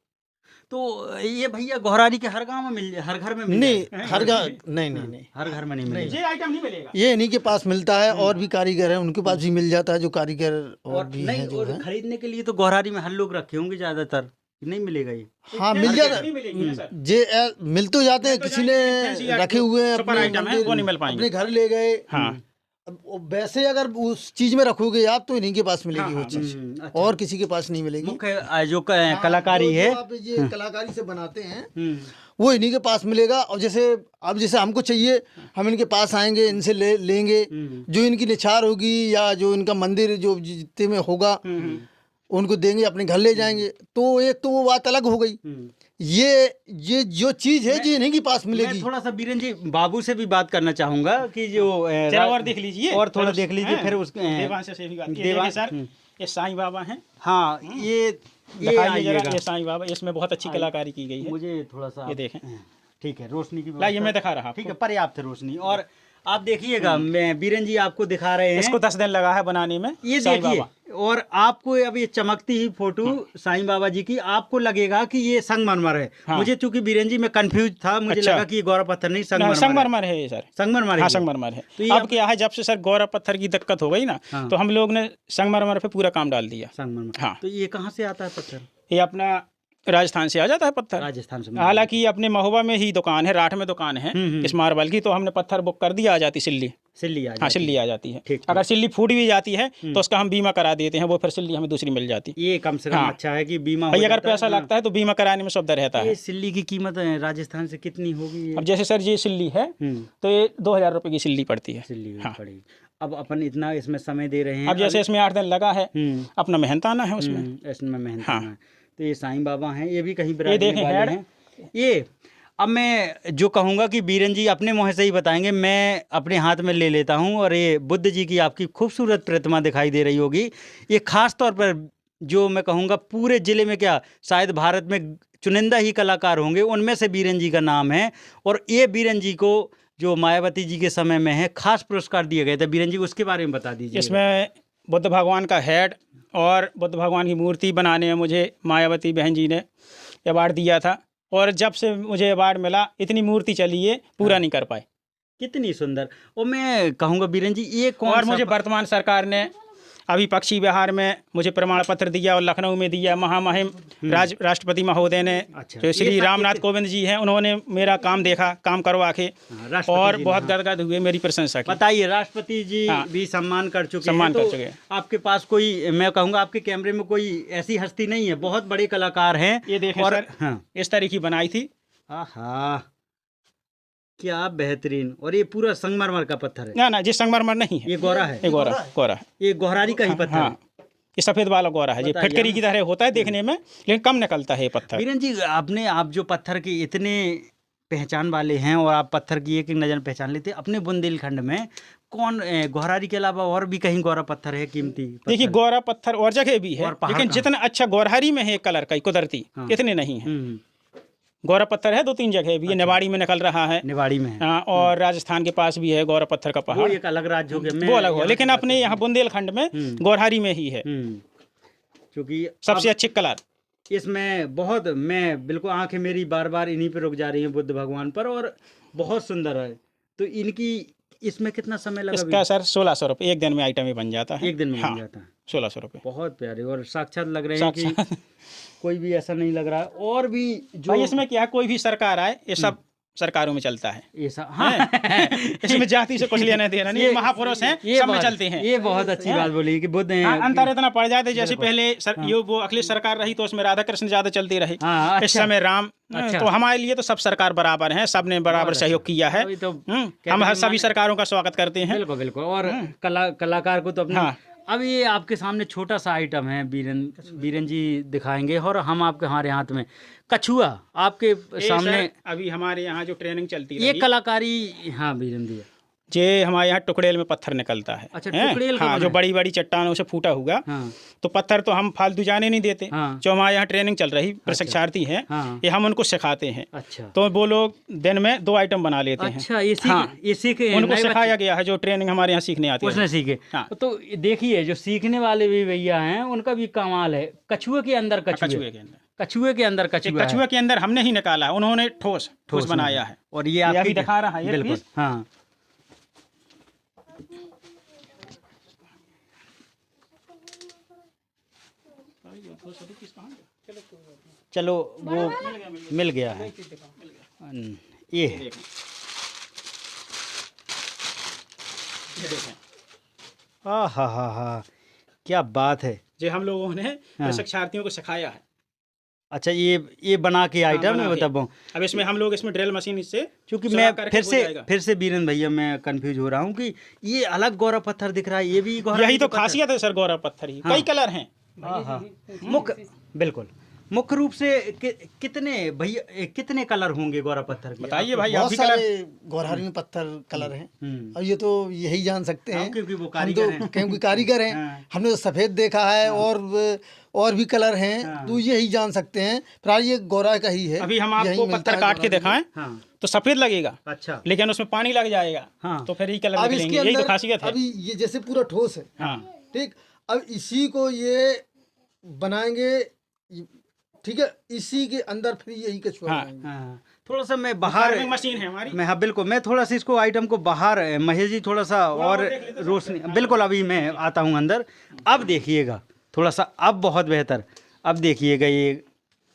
तो ये भैया गोहरारी के हर गांव में हर घर में मिल नहीं, जाएगा? हर गाँव नहीं, हर घर में नहीं मिलेगा। ये आइटम नहीं मिलेगा। ये इन्हीं के पास मिलता है, और भी कारीगर हैं उनके पास भी मिल जाता है, जो कारीगर और भी नहीं, हैं जो और है। खरीदने के लिए तो गोहरारी में हर लोग रखे होंगे ज्यादातर, नहीं मिलेगा ये? हाँ, मिल जाता नहीं मिलेगी ना सर। जे मिल तो जाते हैं, किसी ने फैंसी रखे हुए हैं सुपर अपने आइटम है, मंदिर, वो नहीं मिल पाएंगे। अपने घर ले गए। हाँ। अब वैसे अगर उस चीज में रखोगे आप तो इन्हीं के पास मिलेगी वो चीज, अच्छा। और किसी के पास नहीं मिलेगी। मुख्य जो कलाकारी है, जो आप ये कलाकारी से बनाते हैं वो इन्हीं के पास मिलेगा। और जैसे अब जैसे हमको चाहिए, हम इनके पास आएंगे, इनसे लेंगे, जो इनकी निछार होगी या जो इनका मंदिर जो जितने में होगा, उनको देंगे, अपने घर ले जाएंगे, तो एक तो वो बात अलग हो गई। ये जो चीज है जी इन्हीं के पास मैं मिलेगी। थोड़ा सा बीरन जी बाबू से भी बात करना चाहूंगा कि जो जरा और देख लीजिए, और थोड़ा देख लीजिए, फिर उस देवांश से भी बात। ये देवांश- देखिए सर, ये साईं बाबा हैं। हाँ, ये दिखाइए जरा, आइएगा। ये साईं बाबा, इसमें बहुत अच्छी कलाकारी की गई है। मुझे थोड़ा सा ये देखें। ठीक है, रोशनी की लाइए, मैं दिखा रहा ठीक आपको। है, पर्याप्त है रोशनी। और आप देखिएगा, मैं बीरन जी आपको दिखा रहे हैं, इसको 10 दिन लगा है बनाने में। ये साईं देखिए, बाबा। और आपको अब ये चमकती ही फोटो साईं बाबा जी की, आपको लगेगा कि ये संगमरमर है। हाँ। मुझे चूंकि बीरन जी मैं कंफ्यूज था, मुझे अच्छा। लगा कि ये गौरा पत्थर नहीं, संगमरमर है। संगमरमर है ये सर। संगमरमर है हाँ, ये। संगमरमर है। तो ये अब आप- क्या है, जब से सर गौरा पत्थर की दिक्कत हो गई ना, हाँ। तो हम लोग ने संगमरमर पे पूरा काम डाल दिया। संगमरमर। हाँ। तो ये कहाँ से आता है पत्थर? ये अपना राजस्थान से आ जाता है पत्थर। राजस्थान से। हालांकि अपने महोबा में ही दुकान है, राठ में दुकान है इस मार्बल की, तो हमने पत्थर बुक कर दिया, आ जाती सिल्ली। सिल्ली आ हाँ, जाती सिल्ली आ जाती है। ठीक। अगर सिल्ली फूट भी जाती है तो उसका हम बीमा करा देते हैं, वो फिर सिल्ली हमें दूसरी मिल जाती है। ये कम से कम हाँ। अच्छा है कि बीमा हो भाई अगर जाता है। पैसा लगता है तो बीमा कराने में सुविधा रहता ये है। सिल्ली की कीमत राजस्थान से कितनी होगी ये? अब जैसे सर ये सिल्ली है तो ये 2000 रुपये की सिल्ली पड़ती है। सिल्ली हाँ। पड़ेगी। अब अपन इतना इसमें समय दे रहे हैं, अब जैसे इसमें 8 दिन लगा है, अपना मेहनताना है उसमें। इसमें मेहनत हाँ। करना है। तो ये साईं बाबा हैं, ये भी कहीं ये बिरादरी देखें वाले हेड। हैं। ये अब मैं जो कहूँगा कि बीरन जी अपने मुँह से ही बताएंगे, मैं अपने हाथ में ले लेता हूँ। और ये बुद्ध जी की आपकी खूबसूरत प्रतिमा दिखाई दे रही होगी। ये खास तौर पर जो मैं कहूँगा पूरे ज़िले में, क्या शायद भारत में चुनिंदा ही कलाकार होंगे, उनमें से बीरन जी का नाम है। और ये बीरन जी को जो मायावती जी के समय में है खास पुरस्कार दिए गए थे। बीरन जी उसके बारे में बता दीजिए। इसमें बुद्ध भगवान का हेड और बुद्ध भगवान की मूर्ति बनाने में मुझे मायावती बहन जी ने अवार्ड दिया था। और जब से मुझे अवार्ड मिला, इतनी मूर्ति चली है, पूरा नहीं कर पाए। कितनी सुंदर। और मैं कहूँगा बीरन जी, ये कौन और सा मुझे वर्तमान सरकार ने अभी पक्षी विहार में मुझे प्रमाण पत्र दिया, और लखनऊ में दिया। महामहिम राष्ट्रपति महोदय ने, अच्छा। जो ये श्री सब रामनाथ कितने- कोविंद जी हैं, उन्होंने मेरा काम देखा, काम करवा के, राष्ट्रपति और जी ने, बहुत हाँ। गदगद हुए, मेरी प्रशंसा की। बताइए, राष्ट्रपति जी हाँ। भी सम्मान कर चुके सम्मान हैं, कर तो चुके हैं। आपके पास कोई, मैं कहूँगा आपके कैमरे में कोई ऐसी हस्ती नहीं है, बहुत बड़े कलाकार हैं। ये देखें और सर, हाँ, इस तरह की बनाई थी। आहा, क्या बेहतरीन। और ये पूरा संगमरमर का पत्थर है? ना, ये संगमरमर नहीं है, ये गोरा है? ये गोरा गोरा है। ये गोहरारी का ही पत्थर हाँ, है? ये सफ़ेद वाला गोरा है। ये बताइए फिटकरी की तरह होता है देखने में, लेकिन कम निकलता है ये पत्थर। बीरन जी, आप जो पत्थर के इतने पहचान वाले हैं, और आप पत्थर की एक एक नज़र पहचान लेते हैं, अपने बुंदेलखंड में कौन गोहरारी के अलावा और भी कहीं गोरा पत्थर है कीमती पत्थर? देखिए, गोरा पत्थर और जगह भी है, और पहाड़ लेकिन कहाँ? जितना अच्छा गोरहारी में है कलर का कुदरती, हाँ। इतने नहीं है। हम्म, गोरा पत्थर है 2-3 जगह भी है। निवाड़ी में निकल रहा है, निवाड़ी में है। हाँ, और राजस्थान के पास भी है गोरा पत्थर का वो पहाड़। एक अलग राज्य हो गया, वो अलग हो, यहाँ लेकिन की बात अपने कर यहाँ बुंदेलखंड में गोरहारी में ही है क्योंकि सबसे अच्छे कलर। इसमें बहुत, मैं बिल्कुल आंखें मेरी बार बार इन्हीं पे रुक जा रही हैं, बुद्ध भगवान पर, और बहुत सुंदर है। तो इनकी इसमें कितना समय लगा? इसका सर 1600 रुपये, एक दिन में आइटम ही बन जाता है। एक दिन में हाँ, बन जाता है? 1600 रुपये। बहुत प्यारे, और साक्षात लग रहे हैं कि साक्षात। कोई भी ऐसा नहीं लग रहा है। और भी जो भाई इसमें क्या है, कोई भी सरकार आए, ये सब सरकारों में चलता है। ये सब, हाँ, इसमें जाति से कुछ लेना देना नहीं, ये महापुरुष हैं, सब में चलते हैं। ये बहुत अच्छी बात बोली कि बुद्ध हैं। हाँ, अंतर इतना पड़ जाते, जैसे पहले वो अखिलेश सरकार रही तो उसमें राधा कृष्ण ज्यादा चलती रही। हाँ, अच्छा। इस समय राम। अच्छा। तो हमारे लिए तो सब सरकार बराबर हैं, सब ने बराबर सहयोग किया है। अभी तो हम हर सभी सरकारों का स्वागत करते हैं। बिल्कुल बिल्कुल। और कलाकार को तो अपने हाँ। अब ये आपके सामने छोटा सा आइटम है, बीरन जी दिखाएंगे, और हम आपके हमारे हाथ में कछुआ आपके सामने। अभी हमारे यहाँ जो ट्रेनिंग चलती ये रही, कलाकारी, हाँ बीरन जी, ये हमारे यहाँ टुकड़ेल में पत्थर निकलता है। अच्छा, हैं? टुकड़ेल का हाँ, बना जो है? बड़ी बड़ी चट्टानों से फूटा हुआ। हाँ तो पत्थर तो हम फालतू जाने नहीं देते। हाँ। जो हमारे यहाँ ट्रेनिंग चल रही, प्रशिक्षार्थी हैं, हाँ। ये हम उनको सिखाते हैं। अच्छा तो वो लोग दिन में 2 आइटम बना लेते हैं। अच्छा, ये सीख, हाँ। ये सीख उनको नए सिखाया गया है, जो ट्रेनिंग हमारे यहाँ सीखने आते उसने हैं। सीखे। हाँ। तो देखिए, जो सीखने वाले भी भैया हैं उनका भी कमाल है। कछुए के अंदर कछुए कछुए, के अंदर, कछुए के अंदर कछुआ है। कछुए के अंदर हमने ही निकाला है, उन्होंने ठोस बनाया है। और ये ये आपकी अभी दिखा रहा है ये बिल्कुल, पीस। हाँ। चलो, वो मिल गया है। ये है। हा, क्या बात है। जो हम लोगों ने प्रशिक्षार्थियों को सिखाया है। अच्छा, ये बना के आइटम बना है, के। बताओ। अब इसमें हम लोग इसमें ड्रिल मशीन से, क्योंकि सुराख मैं करके हो जाएगा। फिर से बीरन भैया, मैं कंफ्यूज हो रहा हूँ कि ये अलग गौरा पत्थर दिख रहा है, ये भी गौरा यही तो खासियत है सर, गौरा पत्थर ही। हाँ। कई कलर हैं, हाँ हाँ मुख्य बिल्कुल मुख्य रूप से कितने भैया कितने कलर होंगे गौरा पत्थर के? बताइए भाई, आप बहुत भी सारे गौरहारी में पत्थर कलर हैं। अब ये तो यही जान सकते हैं क्योंकि वो हम कारीगर तो, हैं। क्योंकि कारीगर हैं। हाँ। हमने तो सफ़ेद देखा है और भी कलर हैं, तो यही जान सकते हैं। फिलहाल ये गौरा का ही है। अभी हम यही आपको मिलता पत्थर है काट के गौरारी में। दिखाएं हाँ तो सफेद लगेगा, अच्छा लेकिन उसमें पानी लग जाएगा हाँ। तो फिर ही कलर अब निकलेंगे। इसके यही तो अंदर खासियत है। अभी ये जैसे पूरा ठोस है, हाँ ठीक। अब इसी को ये बनाएंगे, ठीक है, इसी के अंदर फिर यही कछुआ हाँ। बनाएंगे। हाँ थोड़ा सा मैं बाहर कार्विंग मशीन है हमारी। मैं हाँ बिल्कुल मैं थोड़ा सा इसको आइटम को बाहर महेश जी थोड़ा सा और रोशनी बिल्कुल अभी मैं आता हूँ अंदर। अब देखिएगा थोड़ा सा, अब बहुत बेहतर। अब देखिएगा ये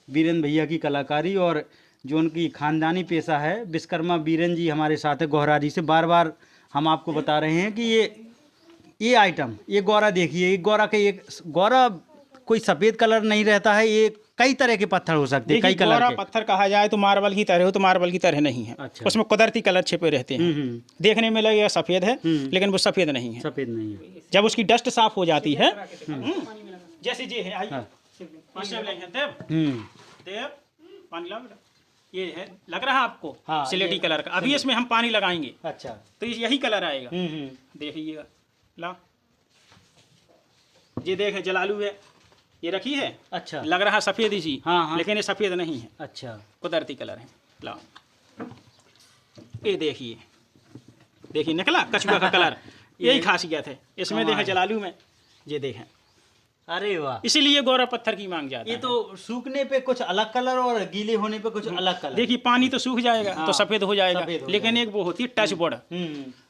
बीरेन भैया की कलाकारी और जो उनकी खानदानी पेशा है। विश्वकर्मा बीरेन जी हमारे साथ है गौहरारी से। बार बार हम आपको बता रहे हैं कि ये आइटम, ये गौरा देखिए, ये गौरा के एक गौरा कोई सफ़ेद कलर नहीं रहता है, ये कई तरह के पत्थर हो सकते हैं, कई देखिए, कलर गौरा के। पत्थर कहा जाए तो मार्बल की तरह हो, तो मार्बल की तरह नहीं है। अच्छा। उसमें कुदरती कलर छिपे रहते हैं। देखने में लगेगा सफ़ेद है, लेकिन वो सफ़ेद नहीं है। सफ़ेद नहीं है। जब उसकी डस्ट साफ हो जाती है, जैसे ये है, आइए इससे लेंगे देव पानी लाओ बेटा। ये है, लग रहा है आपको हाँ, सिलेटी ये कलर का। अभी इसमें हम पानी लगाएंगे अच्छा तो यही कलर आएगा। देखिएगा, ला ये देखें, जलालू है, ये रखी है, अच्छा लग रहा सफ़ेद ही सी, हाँ। लेकिन ये सफ़ेद नहीं है, अच्छा कुदरती कलर है। लाओ, ये देखिए, देखिए निकला कछुआ का कलर। यही खासियत है इसमें। देखें जलालू में, ये देखें, अरे वाह, इसीलिए गौरा पत्थर की मांग जाती ये है। तो सूखने पे कुछ अलग कलर और गीले होने पे कुछ अलग कलर। देखिए पानी तो सूख जाएगा हाँ, तो सफ़ेद हो जाएगा, सफ़ेद हो लेकिन एक वो होती है टच बोर्ड,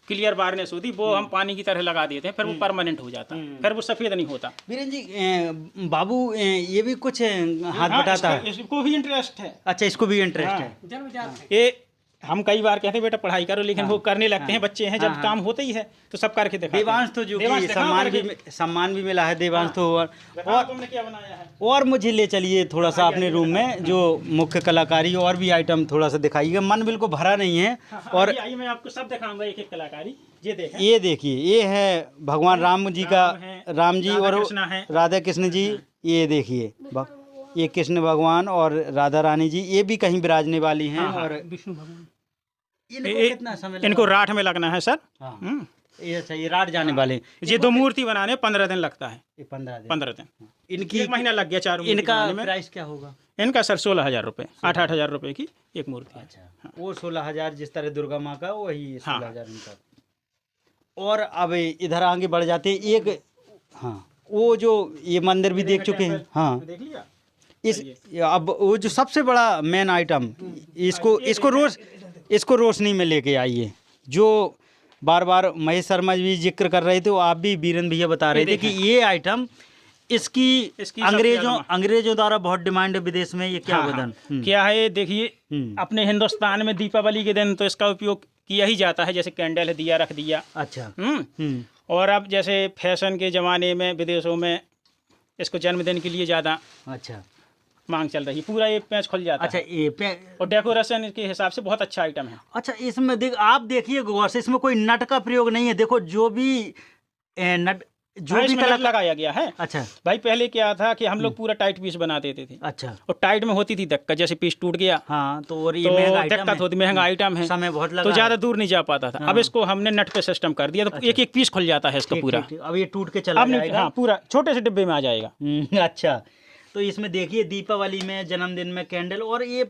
क्लियर बारनेस होती, वो हम पानी की तरह लगा देते हैं, फिर वो परमानेंट हो जाता है, फिर वो सफ़ेद नहीं होता। बीरेन जी बाबू ये भी कुछ हाथ हाँ, बटाता है? इसको भी इंटरेस्ट है। अच्छा, इसको भी इंटरेस्ट है। ये हम कई बार कहते हैं बेटा पढ़ाई करो, लेकिन वो करने लगते हैं, बच्चे हैं, जब काम होता ही है तो सब करके दिखाते हैं। देवांश तो जो कि देवांश सम्मान भी मिला है देवांश तो। और तुमने क्या बनाया है? और मुझे ले चलिए थोड़ा सा अपने रूम में, जो मुख्य कलाकारी और भी आइटम थोड़ा सा दिखाइएगा। मन बिल्कुल भरा नहीं है। और आइए मैं आपको सब दिखाऊंगा, एक एक कलाकारी। ये देखें, ये देखिए, ये है भगवान राम जी का, राम जी और राधा कृष्ण जी। ये देखिए, ये कृष्ण भगवान और राधा रानी जी, ये भी कहीं विराजने वाली हैं। और विष्णु भगवान, इनको कितना समय लगा? इनको राठ में लगना है सर। हाँ। ये अच्छा, ये रात जाने वाले। ये 2 मूर्ति बनाने 15 दिन लगता है। ये 15 दिन। 15 दिन, इनकी 1 महीना लग गया 4 मूर्ति इनका बनाने में। प्राइस क्या होगा? इनका सर 16,000 रुपये, 8-8 हज़ार रुपये की एक मूर्ति है। अच्छा, वो 16,000 जिस तरह दुर्गा माँ का, वही 16,000 हाँ। इनका। और अब इधर आगे बढ़ जाते हैं। एक हाँ, वो जो ये मंदिर भी देख चुके हैं। हाँ, देख लिया। अब वो जो सबसे बड़ा मेन आइटम, इसको रोशनी में लेके आइए। जो बार बार महेश शर्मा जी जिक्र कर रहे थे, वो आप भी बीरेन भैया बता रहे थे कि ये आइटम इसकी अंग्रेजों द्वारा बहुत डिमांड है विदेश में। ये क्या वजह क्या है? देखिए, अपने हिंदुस्तान में दीपावली के दिन तो इसका उपयोग किया ही जाता है, जैसे कैंडल है, दिया रख दिया। अच्छा। और अब जैसे फैशन के ज़माने में विदेशों में इसको जन्मदिन के लिए ज़्यादा अच्छा मांग चल रही है। पूरा ये पैच खुल जाता अच्छा, है। ये और डेकोरेशन के हिसाब से बहुत अच्छा आइटम है। अच्छा, इसमें आप देखिए गौर से, इसमें कोई नट का प्रयोग नहीं है। देखो, जो भी नट कलर लगाया गया है। अच्छा भाई, पहले क्या था कि हम लोग पूरा टाइट पीस बना देते थे। अच्छा, और टाइट में होती थी दिक्कत, जैसे पीस टूट गया हाँ, तो और ये तो महंगा आइटम दिक्कत होती, महंगा आइटम है, समय बहुत लगा तो ज़्यादा दूर नहीं जा पाता था। अब इसको हमने नट पे सिस्टम कर दिया, तो एक एक पीस खुल जाता है इसका पूरा। अब ये टूट के चला अब नहीं, जाएगा। हाँ, पूरा छोटे से डिब्बे में आ जाएगा। अच्छा, तो इसमें देखिए दीपावली में, जन्मदिन में कैंडल, और ये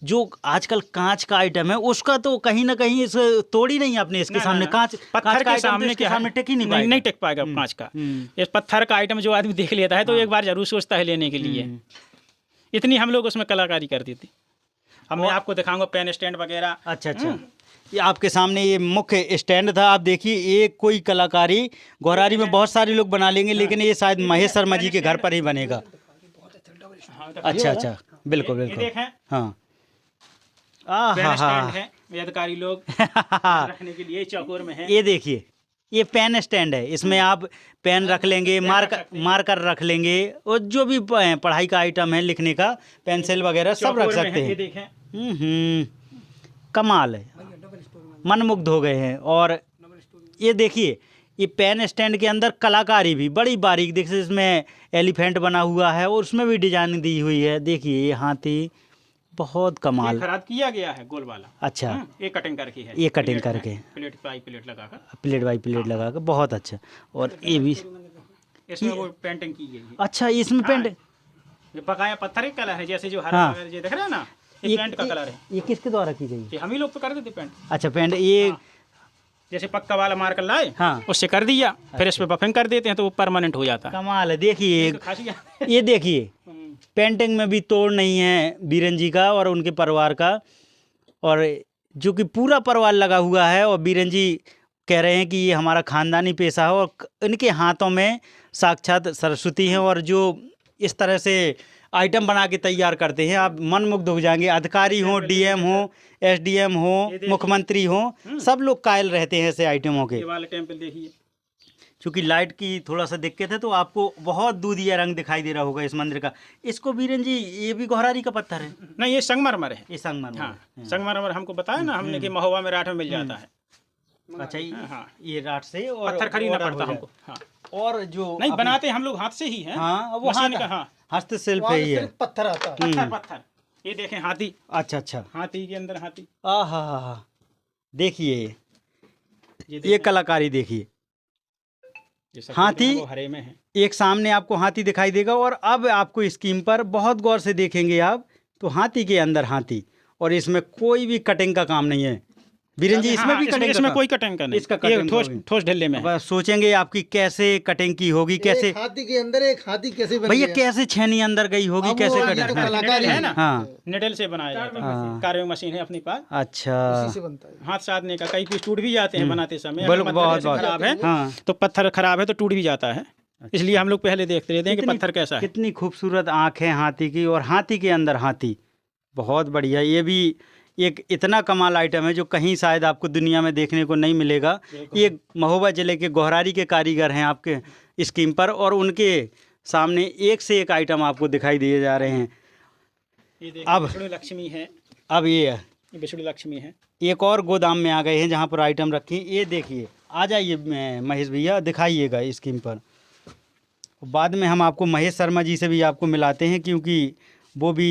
जो आजकल कांच का आइटम है उसका तो कहीं ना कहीं इस तोड़ी नहीं आपने इसके सामने। कांच पत्थर के सामने इसके सामने टिक ही नहीं पाएगा। नहीं टिक पाएगा कांच का। इस पत्थर का आइटम जो आदमी देख लेता है तो एक बार जरूर सोचता है लेने के लिए। इतनी हम लोग उसमें कलाकारी करती थी। अब मैं आपको दिखाऊंगा पेन स्टैंड वगैरह। अच्छा अच्छा, ये आपके सामने ये मुख्य स्टैंड था। आप देखिए, ये कोई कलाकारी गौरारी में बहुत सारे लोग बना लेंगे, लेकिन ये शायद महेश शर्मा जी के घर पर ही बनेगा। अच्छा अच्छा, बिल्कुल बिल्कुल। देखें, हाँ, पेन स्टैंड है, वेदकारी लोग रखने के लिए चौकोर में है। ये देखिए, ये पेन स्टैंड है। इसमें आप पेन रख लेंगे, मार्कर रख लेंगे, और जो भी पढ़ाई का आइटम है, लिखने का, पेंसिल वगैरह सब रख सकते ये हैं। देखें, कमाल है, मनमुग्ध हो गए हैं। और ये देखिए, ये पेन स्टैंड के अंदर कलाकारी भी बड़ी बारीक, देखिए इसमें एलिफेंट बना हुआ है और उसमें भी डिजाइन दी हुई है। देखिए ये हाथी बहुत ये कमाल। खराद किया गया है गोल वाला। अच्छा, ये कटिंग करके है, ये कटिंग प्लेट में, करके। प्लेट बाई प्लेट लगाकर प्लेट बाई प्लेट लगा कर, बहुत अच्छा। और ये भी इसमें वो पेंटिंग की गई है। अच्छा, इसमें पेंट। ये बकाया पत्थर एक कलर है, जैसे जो हरा हाँ। वगैरह ये देख रहे हैं ना, ये पेंट का कलर है। ये किसके द्वारा की गई? ये हम ही लोग तो कर देते पेंट। अच्छा, पेंट ये। हाँ। जैसे पक्का वाला मार कर लाए, हाँ। उससे कर दिया, फिर इस पे बफिंग कर देते हैं तो वो परमानेंट हो जाता है। कमाल है। देखिए तो खासियत ये देखिए पेंटिंग में भी तोड़ नहीं है बीरन जी का और उनके परिवार का, और जो कि पूरा परिवार लगा हुआ है। और बीरन जी कह रहे हैं कि ये हमारा खानदानी पेशा है और इनके हाथों में साक्षात सरस्वती हैं। और जो इस तरह से आइटम बना के तैयार करते हैं, आप मन मुग्ध हो जाएंगे। अधिकारी हो, डीएम हो, एसडीएम हो, मुख्यमंत्री हो, सब लोग कायल रहते हैं ऐसे आइटमों के। ये वाला टेम्पल देखिए, चूँकि लाइट की थोड़ा सा दिक्कत है तो आपको बहुत दूधिया रंग दिखाई दे रहा होगा इस मंदिर का। इसको बीरन जी ये भी गोहरारी का पत्थर है? नहीं ये संगमरमर है। ये संगमरमर हाँ, है। संगमरमर हमको बताया ना हमने कि महोबा में राठ में मिल जाता है। अच्छा, हाँ। ये राट से और पत्थर खरीदना ऑर्डर पड़ता हो हमको। हाँ। जाए। और जो नहीं अपने- बनाते हम लोग हाथ से ही हैं। हाँ, वो मशीन हाथ का, हाँ। हस्तशिल्प वहाँ है ये। सिर्फ पत्थर आता है। पत्थर पत्थर। ये देखें हाथी, अच्छा अच्छा, हाथी के अंदर हाथी। आहा, देखिए ये ये देखें, कलाकारी देखिए। ये सफेद हाथी- है, वो हरे में है। एक सामने आपको हाथी दिखाई देगा और अब आपको स्कीम पर बहुत गौर से देखेंगे आप तो हाथी के अंदर हाथी, और इसमें कोई भी कटिंग का काम नहीं है बीरन जी। इसमें हाँ, भी कटिंग इसमें का कोई कटिंग का नहीं। इसका ये कटिंग ठोस का भी। ठोस ढिल्ले में है। अब सोचेंगे आपकी कैसे कटिंग की होगी, कैसे एक हाथी के अंदर एक हाथी कैसे बन भैया गया? कैसे छेनी अंदर गई होगी, अब वो कैसे अंदर कटिंग? तो कलाकारी है ना, हाँ, निडल से बनाया जाता हाँ। है। कार्विंग मशीन है अपने पास, अच्छा, उसी से बनता है। हाथ साधने का। कई पीस टूट भी जाते हैं बनाते समय, बिल्कुल, अगर पत्थर बहुत ऐसे बहुत खराब है हाँ। तो पत्थर खराब है तो टूट भी जाता है। इसलिए हम लोग पहले देखते रहते हैं कि पत्थर कैसा है। कितनी खूबसूरत आँख है हाथी की, और हाथी के अंदर हाथी, बहुत बढ़िया। ये भी एक इतना कमाल आइटम है जो कहीं शायद आपको दुनिया में देखने को नहीं मिलेगा। ये महोबा जिले के गोहरारी के कारीगर हैं आपके स्कीम पर, और उनके सामने एक से एक आइटम आपको दिखाई दिए जा रहे हैं। ये देखिए, अब- विष्णु लक्ष्मी है, अब ये विष्णु लक्ष्मी है। एक और गोदाम में आ गए हैं जहाँ पर आइटम रखी। ये देखिए, आ जाइए महेश भैया, दिखाइएगा स्कीम पर। बाद में हम आपको महेश शर्मा जी से भी आपको मिलाते हैं, क्योंकि वो भी